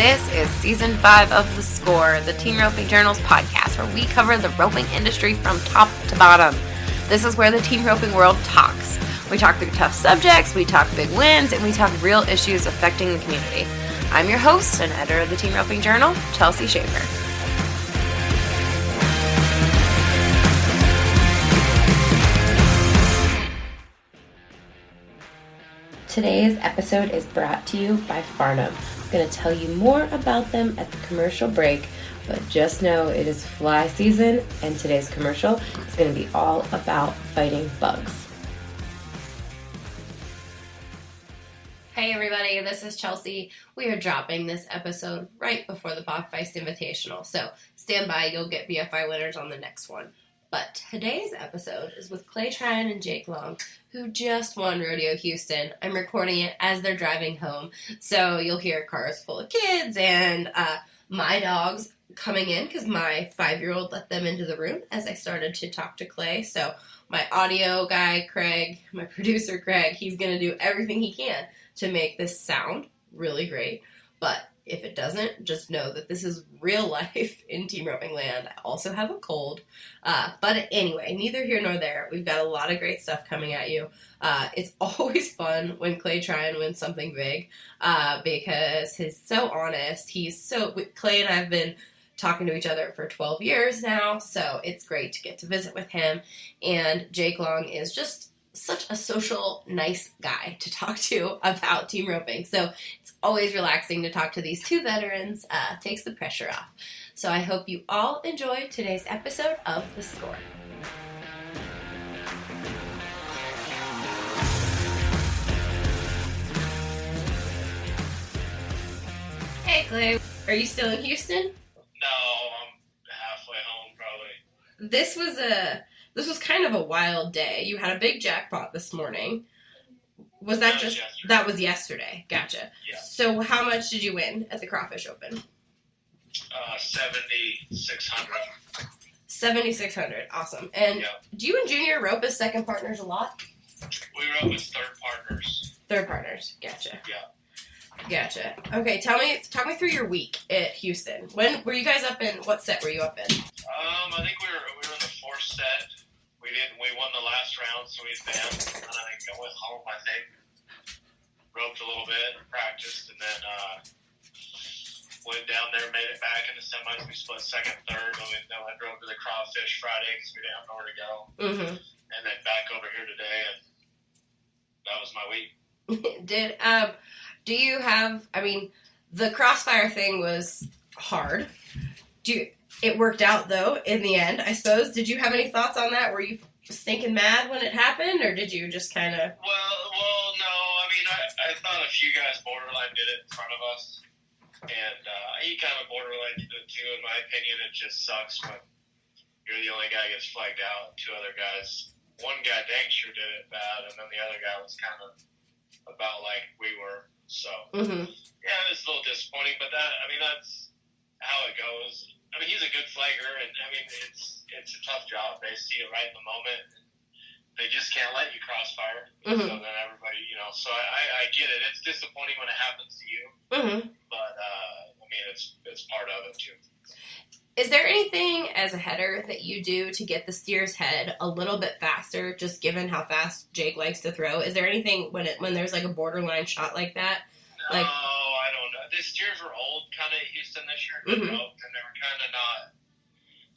This is Season 5 of The Score, the Team Roping Journal's podcast, where we cover the roping industry from top to bottom. This is where the team roping world talks. We talk through tough subjects, we talk big wins, and we talk real issues affecting the community. I'm your host and editor of the Team Roping Journal, Chelsea Shaffer. Today's episode is brought to you by Farnham. I'm going to tell you more about them at the commercial break, but just know it is fly season, and today's commercial is going to be all about fighting bugs. Hey everybody, this is Chelsea. We are dropping this episode right before the Bachfeist Invitational, so stand by, you'll get BFI winners on the next one. But today's episode is with Tryan and Jake Long, who just won RodeoHouston. I'm recording it as they're driving home, so you'll hear cars full of kids and my dogs coming in because my 5-year-old let them into the room as I started to talk to Clay. So my audio guy, Craig, my producer, Craig, he's going to do everything he can to make this sound really great. But if it doesn't, just know that this is real life in team roping land. I also have a cold. But anyway, neither here nor there. We've got a lot of great stuff coming at you. It's always fun when Tryan wins something big because he's so honest. Clay and I have been talking to each other for 12 years now, so it's great to get to visit with him. And Jake Long is just such a social, nice guy to talk to about team roping. So it's always relaxing to talk to these two veterans. Takes the pressure off. So I hope you all enjoy today's episode of The Score. Hey, Clay. Are you still in Houston? No, I'm halfway home, probably. This was kind of a wild day. You had a big jackpot this morning. Was that just yesterday? That was yesterday. Gotcha. Yeah. So how much did you win at the Crawfish Open? 7,600. 7,600. Awesome. And do you and Junior rope as second partners a lot? We rope as third partners. Third partners. Gotcha. Yeah. Gotcha. Okay, talk me through your week at Houston. When were you guys up in? What set were you up in? I think we were in the fourth set. We won the last round, so we advanced. And I think I went home. I think roped a little bit, practiced, and then went down there, made it back in the semis. We split second, third. Then I drove to the Crawfish Friday because we didn't have nowhere to go. Mm-hmm. And then back over here today, and that was my week. Do you have? I mean, the crossfire thing was hard. It worked out, though, in the end, I suppose. Did you have any thoughts on that? Were you stinking mad when it happened, or did you just kind of... Well, no. I mean, I thought a few guys borderline did it in front of us, and he kind of borderline did it, too, in my opinion. It just sucks when you're the only guy who gets flagged out, and two other guys... One guy dang sure did it bad, and then the other guy was kind of about like we were. So, yeah, it was a little disappointing, but that's how it goes. I mean, he's a good flagger, and I mean, it's a tough job. They see it right in the moment. They just can't let you crossfire. So then everybody, so I get it. It's disappointing when it happens to you, but I mean, it's part of it too. Is there anything as a header that you do to get the steer's head a little bit faster, just given how fast Jake likes to throw? Is there anything when there's like a borderline shot like that? No, I don't know. The steers were old kind of at Houston this year, and they were kind of not.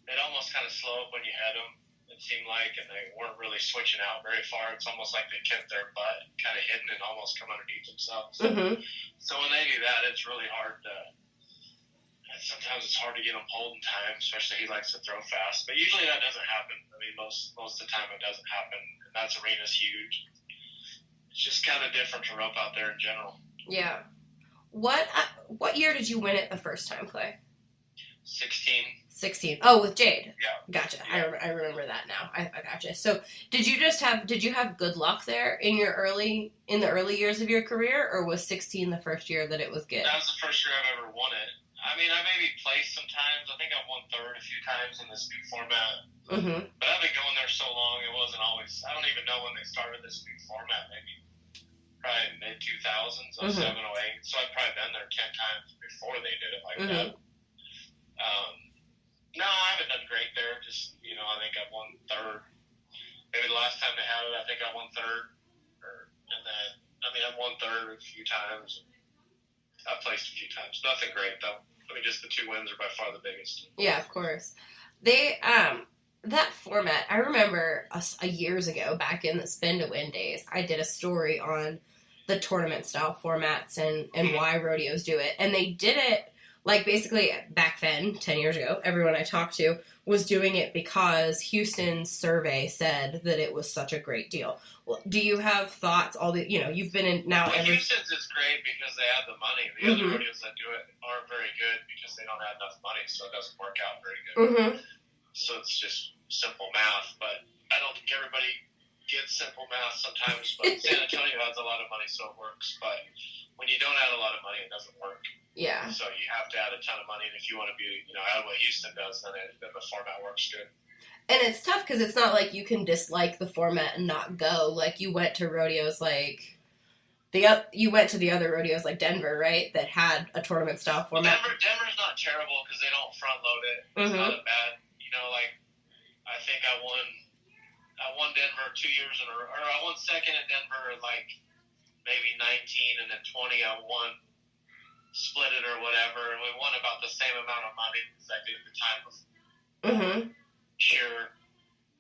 They'd almost kind of slow up when you had them, it seemed like, and they weren't really switching out very far. It's almost like they kept their butt kind of hidden and almost come underneath themselves. So when they do that, it's really hard to. Sometimes it's hard to get him pulled in time, especially he likes to throw fast. But usually that doesn't happen. I mean, most of the time it doesn't happen. And that arena's huge. It's just kind of different to rope out there in general. Yeah. What year did you win it the first time, Clay? 16. Oh, with Jade. Yeah. Gotcha. Yeah. I remember that now. I gotcha. So did you have good luck there in the early years of your career, or was 16 the first year that it was good? That was the first year I've ever won it. I mean, I maybe placed sometimes. I think I've won third a few times in this new format. But I've been going there so long, it wasn't always... I don't even know when they started this new format, maybe probably mid-2000s, 07, 08. So I'd probably been there 10 times before they did it like that. No, I haven't done great there. Just, I think I won third. Maybe the last time they had it, I think I won third. I've won third a few times. I've placed a few times. Nothing great, though. Just the 2 wins are by far the biggest. Yeah, of course. They, that format, I remember years ago, back in the spin to win days, I did a story on the tournament style formats and why rodeos do it. And they did it, like, basically back then, 10 years ago, everyone I talked to was doing it because Houston's survey said that it was such a great deal. Well, do you have thoughts? You've been in now. Houston's is great because they have the money. The other rodeos that do it aren't very good because they don't have enough money, so it doesn't work out very good. So it's just simple math, but I don't think everybody gets simple math sometimes. But San Antonio has a lot of money, so it works. But when you don't add a lot of money, it doesn't work. Yeah. So you have to add a ton of money, and if you want to be, add what Houston does, then the format works good. And it's tough because it's not like you can dislike the format and not go. Like, you went to rodeos like you went to the other rodeos like Denver, right? That had a tournament style format. Denver's not terrible because they don't front load it. It's not a bad, I think I won Denver 2 years in a row, or I won second in Denver in maybe 19, and then 20 I won, split it or whatever, and we won about the same amount of money as I did the time before. Sure.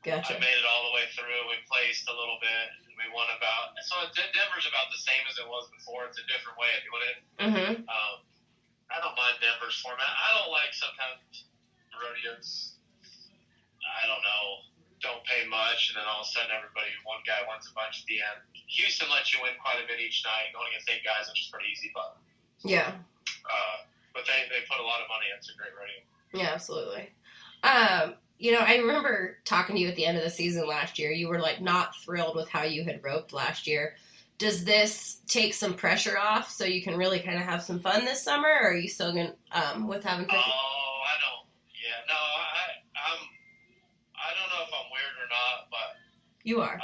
Gotcha. I made it all the way through. We placed a little bit. And we won so Denver's about the same as it was before. It's a different way of doing it. I don't mind Denver's format. I don't like sometimes rodeos, I don't know, don't pay much, and then all of a sudden one guy wins a bunch at the end. Houston lets you win quite a bit each night, going against 8 guys, which is pretty easy, but yeah. But they put a lot of money. It's a great rodeo. Yeah, absolutely. I remember talking to you at the end of the season last year. You were, not thrilled with how you had roped last year. Does this take some pressure off so you can really kind of have some fun this summer, or are you still going with having fun? Oh, I don't. Yeah, no, I don't know if I'm weird or not, but you are.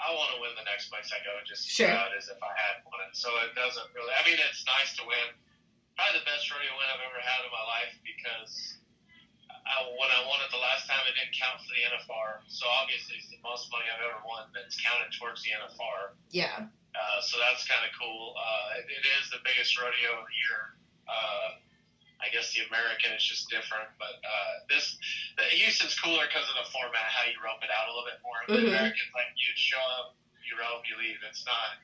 I want to win the next place I go just sure. As if I had won it. So it doesn't really. It's nice to win. Probably the best rodeo win I've ever had in my life because when I won it the last time, it didn't count for the NFR. So obviously, it's the most money I've ever won that's counted towards the NFR. Yeah. So that's kind of cool. It is the biggest rodeo of the year. I guess the American is just different, but the Houston's cooler because of the format, how you rope it out a little bit more. The American's you show up, you rope, you leave. It's not.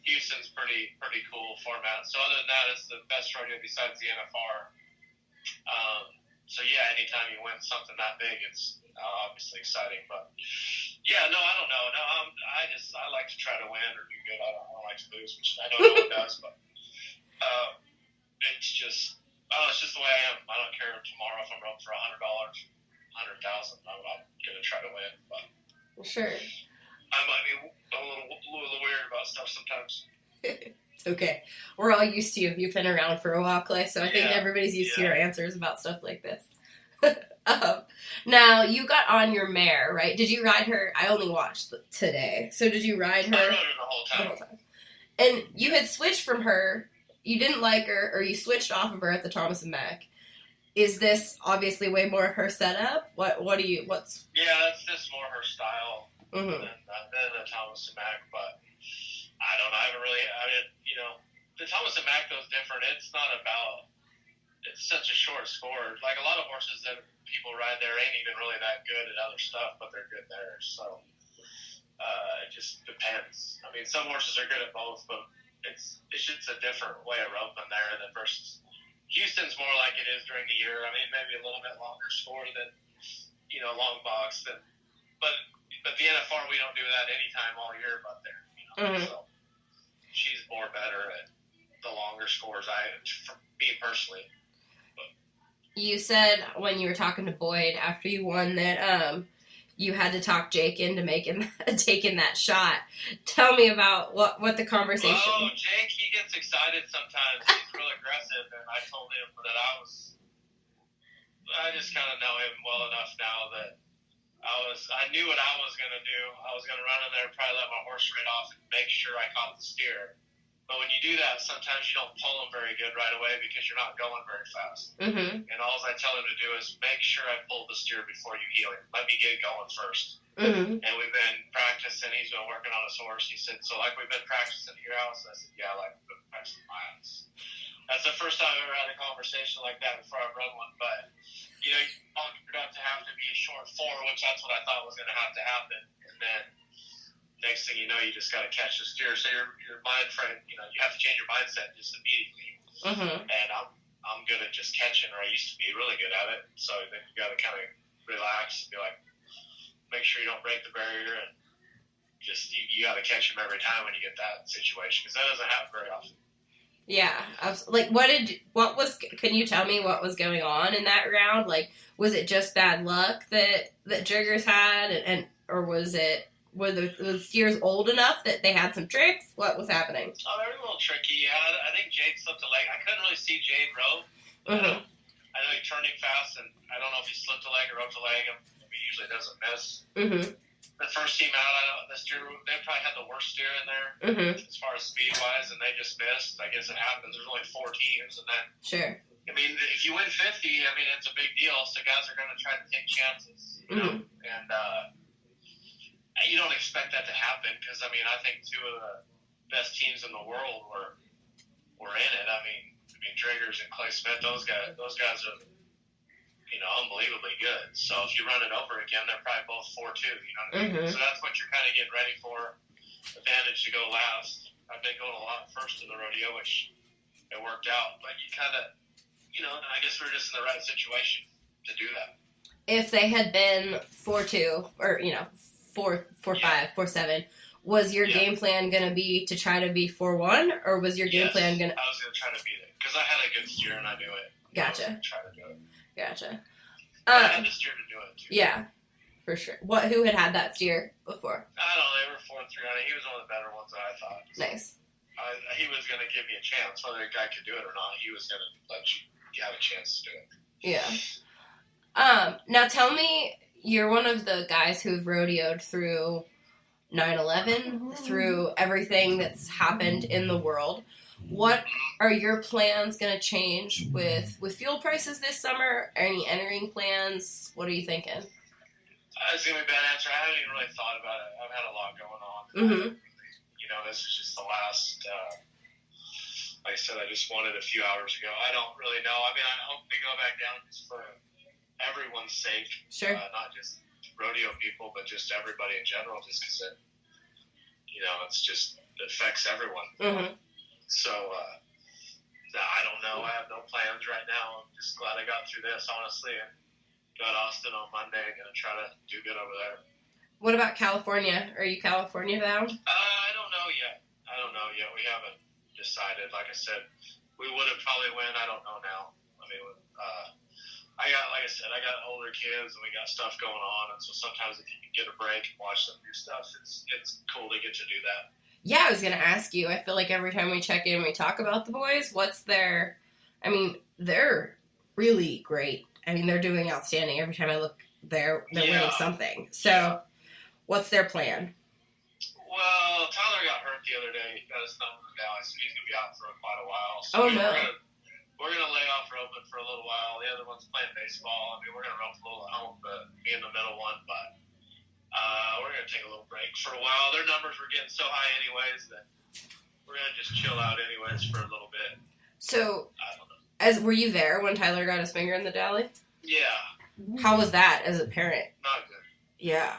Houston's pretty cool format. So other than that, it's the best rodeo besides the NFR. So yeah, anytime you win something that big, it's obviously exciting. But yeah, no, I don't know. No, I like to try to win or do good. I don't like to lose, which I know no one does. But it's just the way I am. I don't care tomorrow if I'm roped for $100, $100,000. I'm gonna try to win. But sure. I might be a little weird about stuff sometimes. It's okay. We're all used to you. You've been around for a while, Clay, so I think everybody's used to your answers about stuff like this. Now, you got on your mare, right? Did you ride her? I only watched today. So did you ride her? I rode her the whole time. And you had switched from her. You didn't like her, or you switched off of her at the Thomas and Mack. Is this obviously way more of her setup? What's... Yeah, that's just more her style than the Thomas and Mack, but I don't know. The Thomas and Mack, though, is different. It's such a short score. Like a lot of horses that people ride there ain't even really that good at other stuff, but they're good there. So it just depends. Some horses are good at both, but it's just a different way of roping there than versus Houston's more like it is during the year. Maybe a little bit longer score than long box but the NFR, we don't do that anytime all year but there. So she's more better at the longer scores. For me personally. You said when you were talking to Boyd after you won that you had to talk Jake into taking that shot. Tell me about what the conversation. Oh, Jake, he gets excited sometimes. He's real aggressive, and I told him that I just kind of know him well enough now that I knew what I was going to do. I was going to run in there and probably let my horse right off and make sure I caught the steer. But when you do that, sometimes you don't pull them very good right away because you're not going very fast. Mm-hmm. And all I tell him to do is make sure I pull the steer before you heel him. Let me get going first. Mm-hmm. And we've been practicing. He's been working on his horse. He said, so like we've been practicing at your house? I said, yeah, like we've been practicing at my house. That's the first time I've ever had a conversation like that before I've run one. But, you know, you want it to have to be a short 4, which that's what I thought was going to have to happen. And then next thing you know, you just got to catch the steer. So your mind frame, you know, you have to change your mindset just immediately. Mm-hmm. And I'm good at just catching, or I used to be really good at it. So then you got to kind of relax and be like, make sure you don't break the barrier, and just you got to catch him every time when you get that situation, because that doesn't happen very often. Yeah, like can you tell me what was going on in that round? Like, was it just bad luck that Driggers had, or were the steers old enough that they had some tricks? What was happening? Oh, they were a little tricky. Yeah, I think Jake slipped a leg. I couldn't really see Jade rope. Mm-hmm. I know he turned him fast, and I don't know if he slipped a leg or roped a leg. He usually doesn't miss. Mm-hmm. The first team out, the steer, they probably had the worst steer in there as far as speed-wise, and they just missed. I guess it happens. There's only 4 teams, and then sure. I mean, if you win 50, I mean, it's a big deal. So guys are going to try to take chances, you know, and you don't expect that to happen because I mean, I think 2 of the best teams in the world were in it. I mean, Driggers and Clay Smith, those guys are, you know, unbelievably good. So if you run it over again, they're probably both 4-2. You know what I mean? So that's what you're kind of getting ready for. Advantage to go last. I've been going a lot first in the rodeo, which it worked out. But you kind of, you know, I guess we're just in the right situation to do that. If they had been 4-2 or, you know, 4-5, 4-7, was your game plan going to be to try to be 4-1, or was your game plan going to... I was going to try to beat it because I had a good steer and I knew it. Gotcha. I was try to do it. Gotcha. I had the steer to do it, too. Yeah, for sure. Who had that steer before? I don't know. They were 4-3 on it. He was one of the better ones that I thought. Nice. He was going to give me a chance. Whether a guy could do it or not, he was going to let you have a chance to do it. Yeah. Now tell me, you're one of the guys who've rodeoed through 9/11, through everything that's happened in the world. What are your plans going to change with fuel prices this summer? Any entering plans? What are you thinking? It's going to be a bad answer. I haven't even really thought about it. I've had a lot going on. You know, this is just the last, like I said, I just won it a few hours ago. I don't really know. I mean, I hope they go back down just for everyone's sake. Sure. Not just rodeo people, but just everybody in general, just because it, you know, it affects everyone. So, I don't know. I have no plans right now. I'm just glad I got through this, honestly. And got Austin on Monday. Going to try to do good over there. What about California? Are you California bound? I don't know yet. We haven't decided. Like I said, we would have probably win. I don't know now. I mean, like I said, I got older kids and we got stuff going on. And so sometimes if you can get a break and watch them do stuff, it's cool to get to do that. Yeah, I was going to ask you. I feel like every time we check in, we talk about the boys. They're really great. I mean, they're doing outstanding. Every time I look, they're winning something. So, what's their plan? Well, Tyler got hurt the other day. He got his thumb in the valley, so he's going to be out for quite a while. So we're going to lay off roping for a little while. The other one's playing baseball. I mean, we're going to rope a little at home, but be in the middle one, but... we're going to take a little break for a while. Their numbers were getting so high anyways that we're going to just chill out anyways for a little bit. So, I don't know. Were you there when Tyler got his finger in the dally? Yeah. How was that as a parent? Not good. Yeah.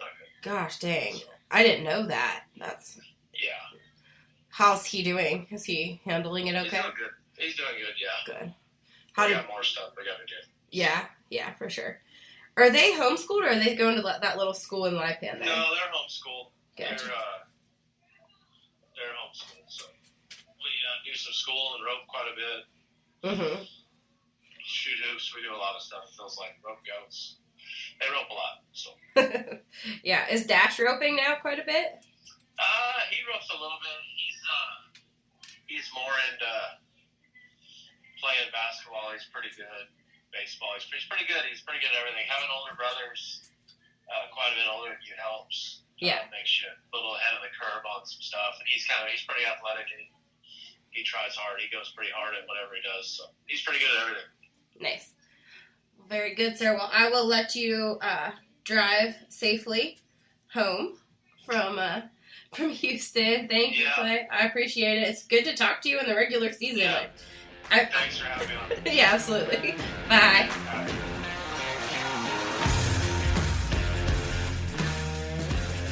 Not good. Gosh, dang. I didn't know that. Yeah. How's he doing? Is he handling it okay? He's doing good, yeah. Good. We got more stuff we got to do. Yeah, for sure. Are they homeschooled, or are they going to that little school in Lipan there? No, they're homeschooled. Gotcha. They're homeschooled, so we do some school and rope quite a bit. Shoot hoops, we do a lot of stuff. Feels like rope goats. They rope a lot, so. Yeah, is Dash roping now quite a bit? He ropes a little bit. He's more into playing basketball. He's pretty good. baseball. He's pretty good. He's pretty good at everything. Having older brothers, quite a bit older than you helps. Makes you a little ahead of the curve on some stuff. And he's pretty athletic, and he tries hard. He goes pretty hard at whatever he does. So he's pretty good at everything. Nice. Very good, sir. Well, I will let you drive safely home from Houston. Thank you, Clay. I appreciate it. It's good to talk to you in the regular season. Yeah. Thanks for having me on. Yeah, absolutely. Bye. All right.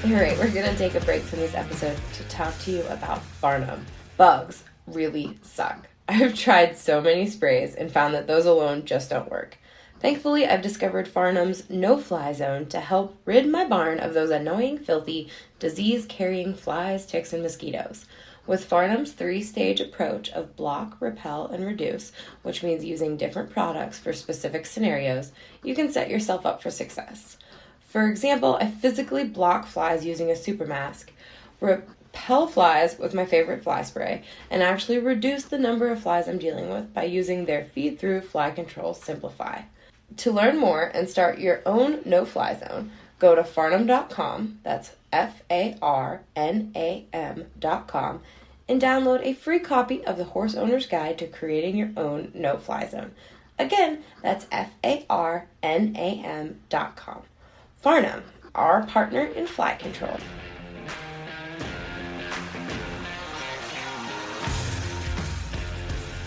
Alright, we're going to take a break from this episode to talk to you about Farnham. Bugs really suck. I've tried so many sprays and found that those alone just don't work. Thankfully, I've discovered Farnham's no-fly zone to help rid my barn of those annoying, filthy, disease-carrying flies, ticks, and mosquitoes. With Farnham's 3-stage approach of block, repel, and reduce, which means using different products for specific scenarios, you can set yourself up for success. For example, I physically block flies using a super mask, repel flies with my favorite fly spray, and actually reduce the number of flies I'm dealing with by using their feed-through fly control Simplify. To learn more and start your own no-fly zone, go to farnham.com, that's FARNAM.com, and download a free copy of the Horse Owner's Guide to Creating Your Own No-Fly Zone. Again, that's FARNAM.com. Farnham, our partner in fly control.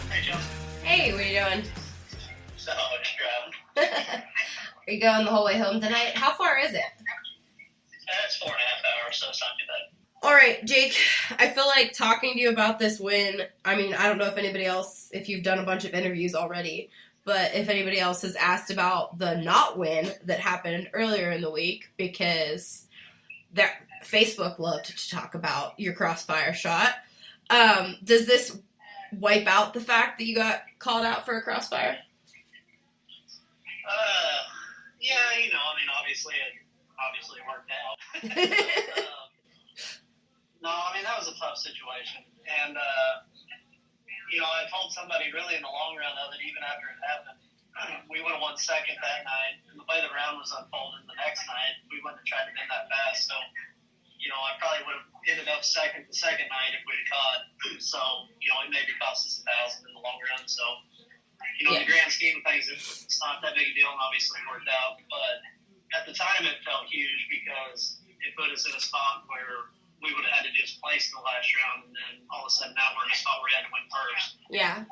Hey, Chelsea. Hey, what are you doing? So, just driving. Are you going the whole way home tonight? How far is it? It's 4.5 hours, so it's not too bad. All right, Jake, I feel like talking to you about this win, I mean, I don't know if anybody else, if you've done a bunch of interviews already, but if anybody else has asked about the not win that happened earlier in the week, because that Facebook loved to talk about your crossfire shot. Does this wipe out the fact that you got called out for a crossfire? Yeah, obviously it worked out. No, that was a tough situation. And, I told somebody really in the long run of it, even after it happened, we would have won second that night. And the way the round was unfolding the next night, we wouldn't have tried to win that fast. So, I probably would have ended up second the second night if we'd have caught. So, it maybe cost us 1,000 in the long run. So, in the grand scheme of things, it's not that big a deal, and obviously it worked out. But at the time, it felt huge because it put us in a spot where we would have had to just place in the last round, and then all of a sudden now we're in a spot where we had to win first. Yeah.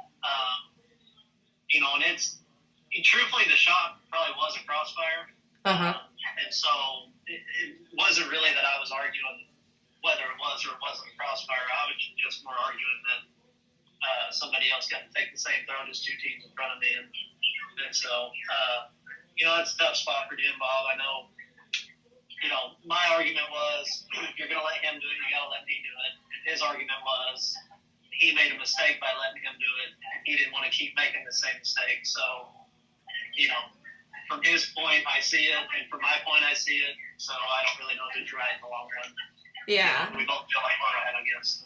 And truthfully, the shot probably was a crossfire. And so it wasn't really that I was arguing whether it was or it wasn't a crossfire. I was just more arguing that somebody else got to take the same throw as two teams in front of me. And so, it's a tough spot for Jim Bob. I know, my argument was, if you're going to let him do it, you got to let me do it. And his argument was, he made a mistake by letting him do it, and he didn't want to keep making the same mistake. So, from his point, I see it, and from my point, I see it. So I don't really know who's right in the long run. Yeah. We both feel like we're right, I guess.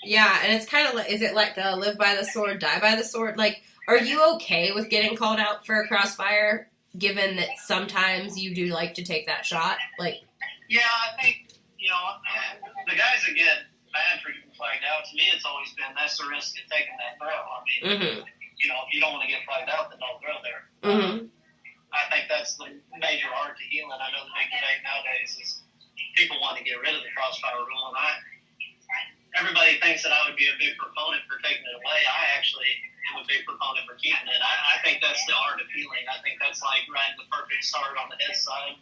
Yeah, and it's kind of like, is it like live by the sword, die by the sword? Like, are you okay with getting called out for a crossfire, given that sometimes you do like to take that shot? Like, yeah, I think, the guys that get bad for getting flagged out, to me, it's always been that's the risk of taking that throw. If you don't want to get flagged out, then don't throw there. I think that's the major art to healing. I know the big debate nowadays is people want to get rid of the crossfire rule, and everybody thinks that I would be a big proponent for taking it away. I actually am a big proponent for keeping it. I think that's the art of healing. I think that's like riding the perfect start on the head side.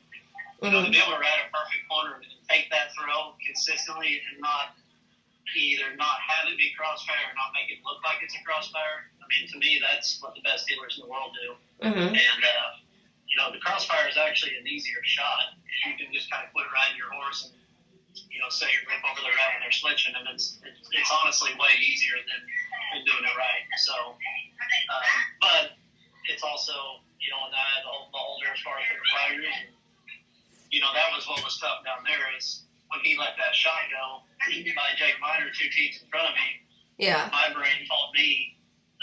To be able to ride a perfect corner and take that throw consistently and not have it be crossfire or not make it look like it's a crossfire. To me, that's what the best healers in the world do. And, the crossfire is actually an easier shot. You can just kind of quit riding your horse and, say you rip over the rail and they're switching, and it's honestly way easier than doing it right. So, but it's also, and I had the holder as far as for the flaggers. And, that was what was tough down there is when he let that shot go by Jake Miner, two teams in front of me. yeah. My brain told me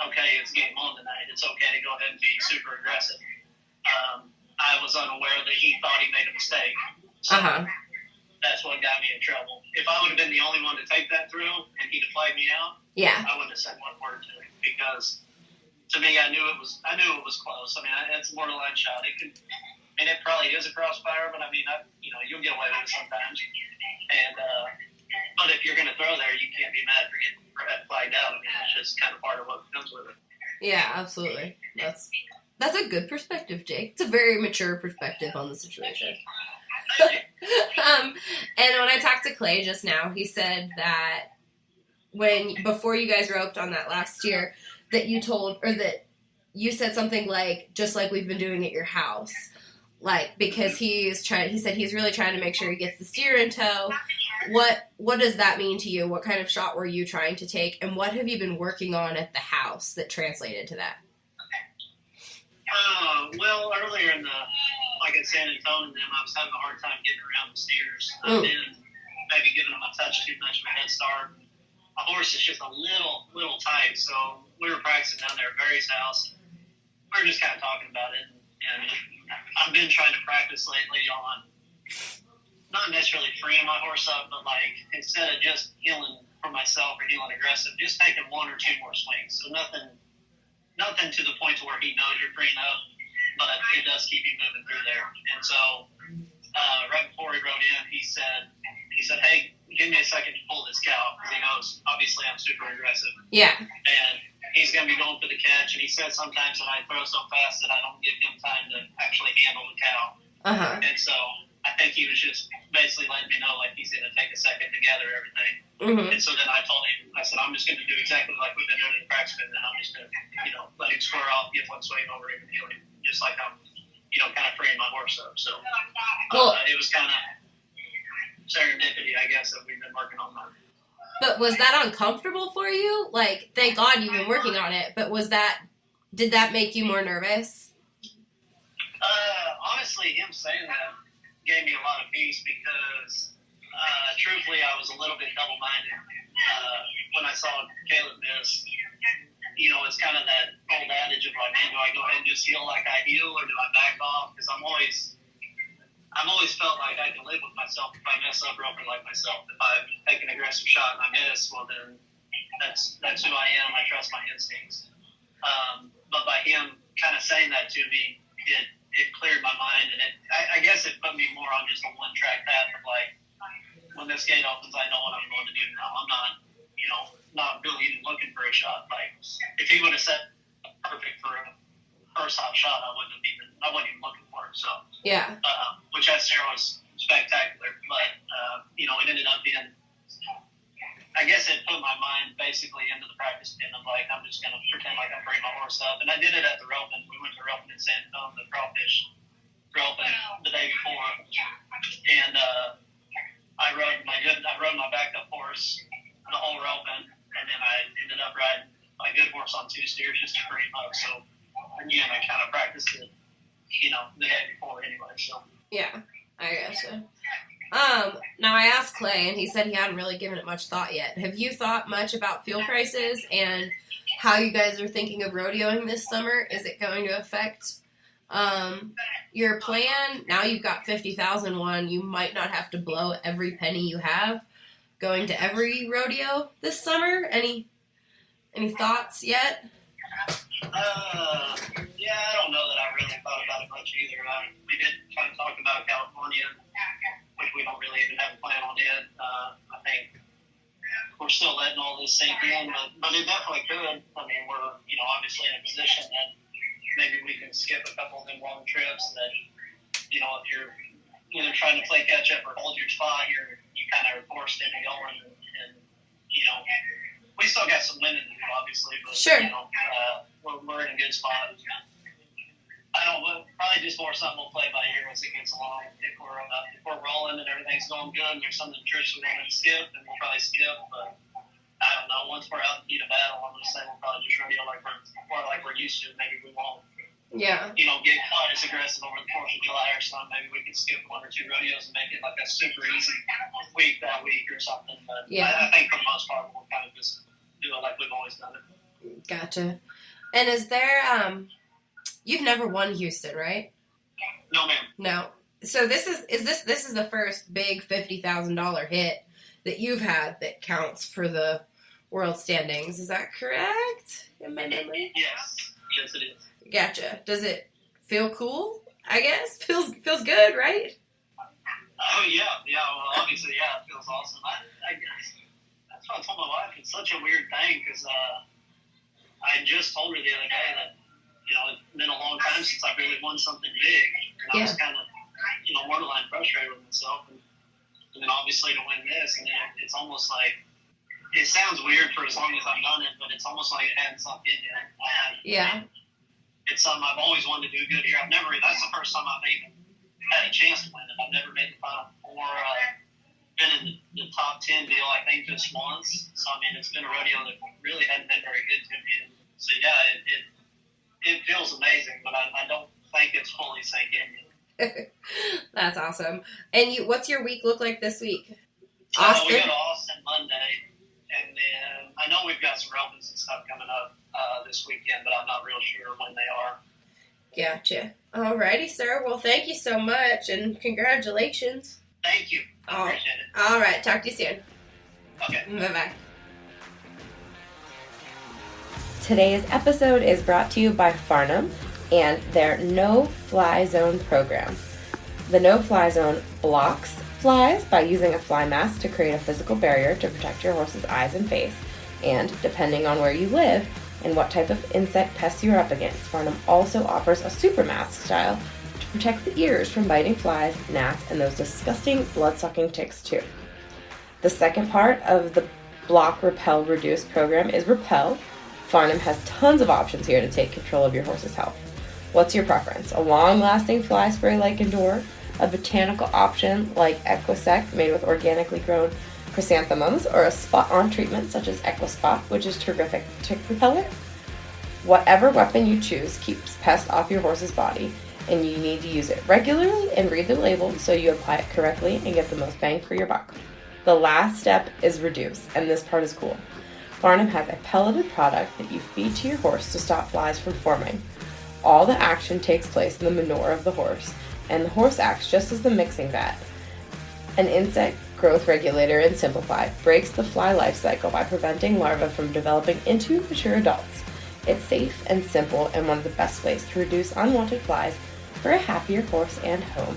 okay, it's game on tonight. It's okay to go ahead and be super aggressive. I was unaware that he thought he made a mistake. So that's what got me in trouble. If I would have been the only one to take that through and he'd have flagged me out, I wouldn't have said one word to him, because to me, I knew it was close. I mean, it's a borderline shot. It probably is a crossfire, but I mean, you'll get away with it sometimes. And but if you're going to throw there, you can't be mad for getting flagged out. I mean, it's just kind of part of what comes with it. Yeah, absolutely. That's a good perspective, Jake. It's a very mature perspective on the situation. And when I talked to Clay just now, he said that before you guys roped on that last year, that you said something like, just like we've been doing at your house. Like, because he said he's really trying to make sure he gets the steer in tow. What does that mean to you? What kind of shot were you trying to take? And what have you been working on at the house that translated to that? Well, earlier like at San Antonio, I was having a hard time getting around the steers. I've been maybe giving them a touch too much of a head start. My horse is just a little tight, so we were practicing down there at Barry's house. We were just kind of talking about it, and I've been trying to practice lately on not necessarily freeing my horse up, but like instead of just heeling for myself or heeling aggressive, just taking one or two more swings. So nothing to the point to where he knows you're freeing up, but it does keep you moving through there. And so right before he rode in, he said, hey, give me a second to pull this cow, because he knows obviously I'm super aggressive. Yeah. And he's going to be going for the catch, and he said sometimes that I throw so fast that I don't give him time to actually handle the cow. And so I think he was just basically letting me know, like, he's going to take a second to gather everything. And so then I told him, I said, I'm just going to do exactly like we've been doing in the practice, and I'm just going to, let him square off, get one swing over him, and heal him, just like I'm, kind of freeing my horse up. So it was kind of serendipity, I guess, that we've been working on that. But was that uncomfortable for you? Like, thank God you've been working on it, but did that make you more nervous? Honestly, him saying that gave me a lot of peace, because truthfully, I was a little bit double-minded when I saw Kaleb miss. It's kind of that old adage of like, man, do I go ahead and just heel like I heel, or do I back off? Because I've always felt like I can live with myself if I mess up roping like myself. If I take an aggressive shot and I miss, well then that's who I am. I trust my instincts. But by him kind of saying that to me, it cleared my mind, and I guess it put me more on just a one-track path of like, when this gate opens, I know what I'm going to do now. I'm not really even looking for a shot. Like, if he would have said perfect for a first hot shot, I wouldn't even looking for it. So yeah, which that steer was spectacular, but it ended up being, I guess it put my mind basically into the practice pin of like, I'm just going to pretend like I'm bringing my horse up. And I did it at the roping. We went to roping in San Antonio, the crawfish roping the day before. And I rode my backup horse the whole roping, and then I ended up riding my good horse on two steers just to free him up. So again, I kind of practiced it, the day before anyway. So yeah, I gotcha. Now I asked Clay, and he said he hadn't really given it much thought yet. Have you thought much about fuel prices and how you guys are thinking of rodeoing this summer? Is it going to affect your plan? Now you've got 50,000 won. You might not have to blow every penny you have going to every rodeo this summer. Any thoughts yet? Yeah, I don't know that I really thought about it much either. We did kind of talk about California, which we don't really even have a plan on yet. I think we're still letting all this sink in, but it definitely could. I mean, we're obviously in a position that maybe we can skip a couple of them long trips that if you're either trying to play catch up or hold your spot, you kind of are forced into going, and we still got some winning to do, obviously, but sure. We're in a good spot. I don't know, probably just more something we'll play by ear as it gets along. If we're rolling and everything's going good and there's something Trish we want to skip, then we'll probably skip. But I don't know. Once we're out and beat a battle, I'm going to say we'll probably just rodeo like we're used to. Maybe we won't. Yeah. Get quite as aggressive over the 4th of July or something. Maybe we could skip one or two rodeos and make it like a super easy week that week or something. But yeah. I think for the most part, we'll kind of just do it like we've always done it. Gotcha. And is there, you've never won Houston, right? No, ma'am. No. So this is the first big $50,000 hit that you've had that counts for the World Standings. Is that correct? In my memory? Yes. Yes, it is. Gotcha. Does it feel cool? I guess feels good, right? Oh yeah. Well, obviously, yeah, it feels awesome. I guess that's what I told my wife. It's such a weird thing because I just told her the other day that it's been a long time since I really won something big, and I was kind of borderline frustrated with myself, and then obviously to win this, and it's almost like it sounds weird for as long as I've done it, but it's almost like it hadn't sunk in yet. Yeah. It's something I've always wanted to do good here. That's the first time I've even had a chance to win it. I've never made the Final Four, been in the top 10 deal, I think, just once. So, I mean, it's been a rodeo that really hadn't been very good to me. So, yeah, it feels amazing, but I don't think it's fully sank in yet. That's awesome. And what's your week look like this week? We go to Austin Monday, and then I know we've got some ropings and stuff coming up this weekend, but I'm not real sure when they are. Gotcha. Alrighty, sir. Well, thank you so much, and congratulations. Thank you. I appreciate it. All right. Talk to you soon. Okay. Bye-bye. Today's episode is brought to you by Farnham and their no-fly zone program. The no-fly zone blocks flies by using a fly mask to create a physical barrier to protect your horse's eyes and face, and depending on where you live and what type of insect pests you're up against, Farnham also offers a super mask style to protect the ears from biting flies, gnats, and those disgusting blood-sucking ticks too. The second part of the Block, Repel, Reduce program is Repel. Farnham has tons of options here to take control of your horse's health. What's your preference? A long-lasting fly spray like Endure, a botanical option like Equisect made with organically grown chrysanthemums, or a spot-on treatment such as Equispot, which is terrific tick repellent? Whatever weapon you choose keeps pests off your horse's body, and you need to use it regularly and read the label so you apply it correctly and get the most bang for your buck. The last step is Reduce, and this part is cool. Farnham has a pelleted product that you feed to your horse to stop flies from forming. All the action takes place in the manure of the horse, and the horse acts just as the mixing vat. An insect growth regulator in Simplify breaks the fly life cycle by preventing larvae from developing into mature adults. It's safe and simple and one of the best ways to reduce unwanted flies for a happier horse and home.